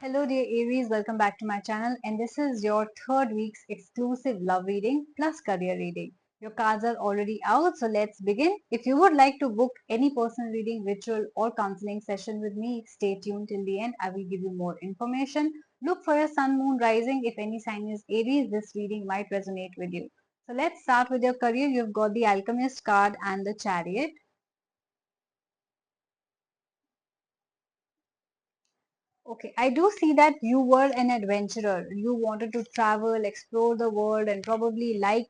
Hello dear Aries, welcome back to my channel and this is your third week's exclusive love reading plus career reading. Your cards are already out, so let's begin. If you would like to book any personal reading, ritual or counseling session with me, stay tuned till the end. I will give you more information. Look for your sun, moon, rising. If any sign is Aries, this reading might resonate with you. So let's start with your career. You've got the Alchemist card and the Chariot. Okay, I do see that you were an adventurer. You wanted to travel, explore the world, and probably like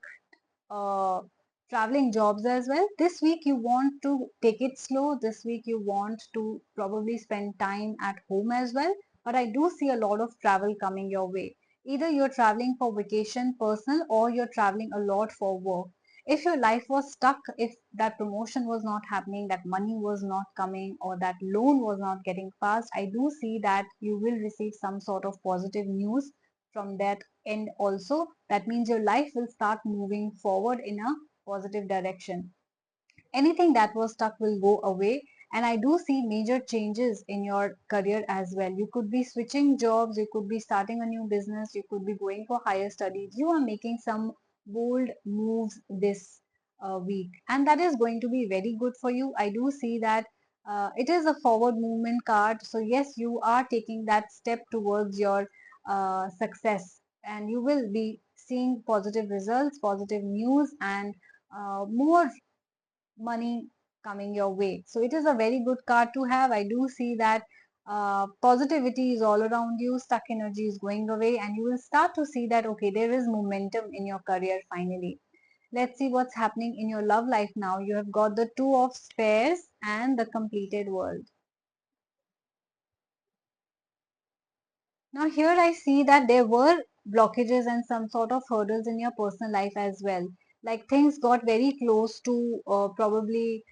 uh, traveling jobs as well. This week, you want to take it slow. This week, you want to probably spend time at home as well. But I do see a lot of travel coming your way. Either you're traveling for vacation, personal, or you're traveling a lot for work. If your life was stuck, if that promotion was not happening, that money was not coming, or that loan was not getting passed, I do see that you will receive some sort of positive news from that end also. That means your life will start moving forward in a positive direction. Anything that was stuck will go away. And I do see major changes in your career as well. You could be switching jobs, you could be starting a new business, you could be going for higher studies. You are making some bold moves this week, and that is going to be very good for you. I do see that it is a forward movement card. So yes, you are taking that step towards your success, and you will be seeing positive results, positive news, and more money coming your way. So it is a very good card to have. I do see that positivity is all around you, stuck energy is going away, and you will start to see that okay, there is momentum in your career finally. Let's see what's happening in your love life now. You have got the Two of Spears and the Completed World. Now, here I see that there were blockages and some sort of hurdles in your personal life as well. Like things got very close to probably,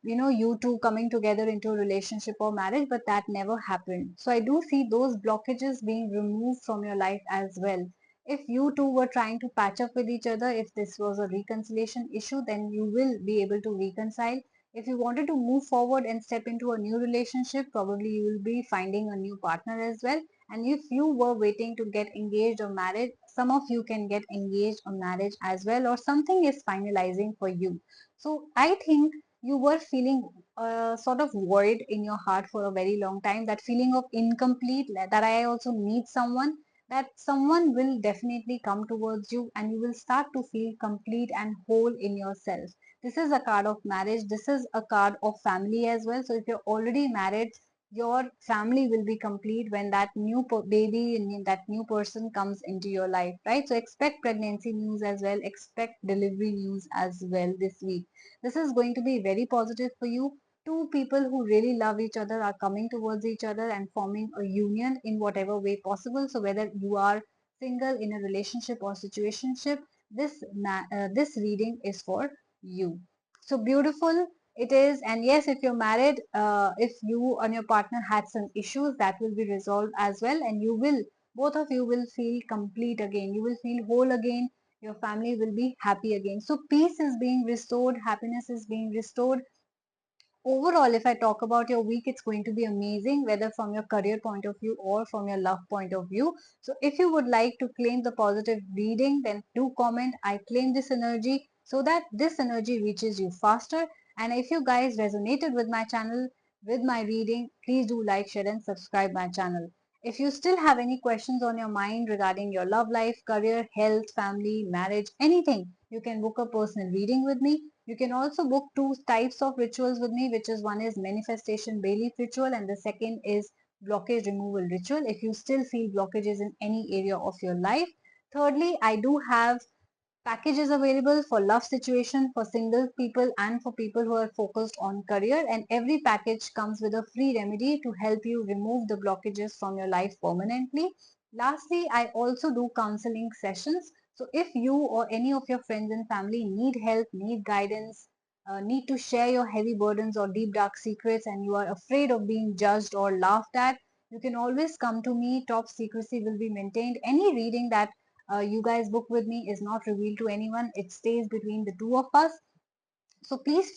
you two coming together into a relationship or marriage, but that never happened. So I do see those blockages being removed from your life as well. If you two were trying to patch up with each other, if this was a reconciliation issue, then you will be able to reconcile. If you wanted to move forward and step into a new relationship, probably you will be finding a new partner as well. And if you were waiting to get engaged or married, some of you can get engaged or marriage as well, or something is finalizing for you. So I think you were feeling a sort of void in your heart for a very long time, that feeling of incomplete, that I also need someone, that someone will definitely come towards you and you will start to feel complete and whole in yourself. This is a card of marriage. This is a card of family as well. So if you're already married, your family will be complete when that new baby and that new person comes into your life, right? So expect pregnancy news as well, expect delivery news as well this week. This is going to be very positive for you. Two people who really love each other are coming towards each other and forming a union in whatever way possible. So whether you are single, in a relationship or situationship, this reading is for you. So beautiful it is. And yes, if you're married, if you and your partner had some issues, that will be resolved as well, and you will, both of you will feel complete again, you will feel whole again, your family will be happy again. So peace is being restored, happiness is being restored. Overall, if I talk about your week, it's going to be amazing, whether from your career point of view or from your love point of view. So if you would like to claim the positive reading, then do comment, I claim this energy, so that this energy reaches you faster. And if you guys resonated with my channel, with my reading, please do like, share and subscribe my channel. If you still have any questions on your mind regarding your love life, career, health, family, marriage, anything, you can book a personal reading with me. You can also book two types of rituals with me, which is one is manifestation bay leaf ritual and the second is blockage removal ritual if you still feel blockages in any area of your life. Thirdly, I do have packages available for love situation, for single people and for people who are focused on career, and every package comes with a free remedy to help you remove the blockages from your life permanently. Lastly, I also do counseling sessions. So if you or any of your friends and family need help, need guidance, need to share your heavy burdens or deep dark secrets, and you are afraid of being judged or laughed at, you can always come to me. Top secrecy will be maintained. Any reading that you guys book with me is not revealed to anyone. It stays between the two of us. So please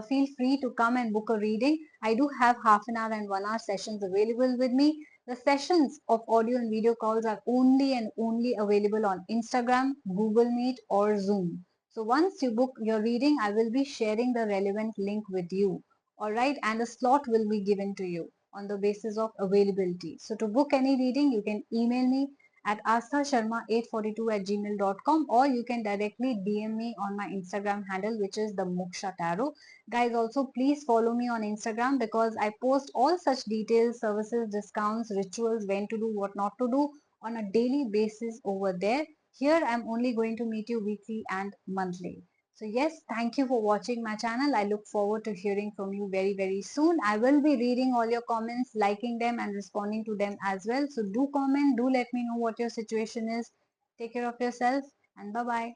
feel free to come and book a reading. I do have half an hour and 1 hour sessions available with me. The sessions of audio and video calls are only and only available on Instagram, Google Meet or Zoom. So once you book your reading, I will be sharing the relevant link with you. Alright, and a slot will be given to you on the basis of availability. So to book any reading, you can email me at asthasharma842@gmail.com, or you can directly DM me on my Instagram handle, which is the Muksha Tarot. Guys, also please follow me on Instagram because I post all such details, services, discounts, rituals, when to do, what not to do on a daily basis over there. Here I'm only going to meet you weekly and monthly. So yes, thank you for watching my channel. I look forward to hearing from you very soon. I will be reading all your comments, liking them and responding to them as well. So do comment, do let me know what your situation is. Take care of yourself and bye bye.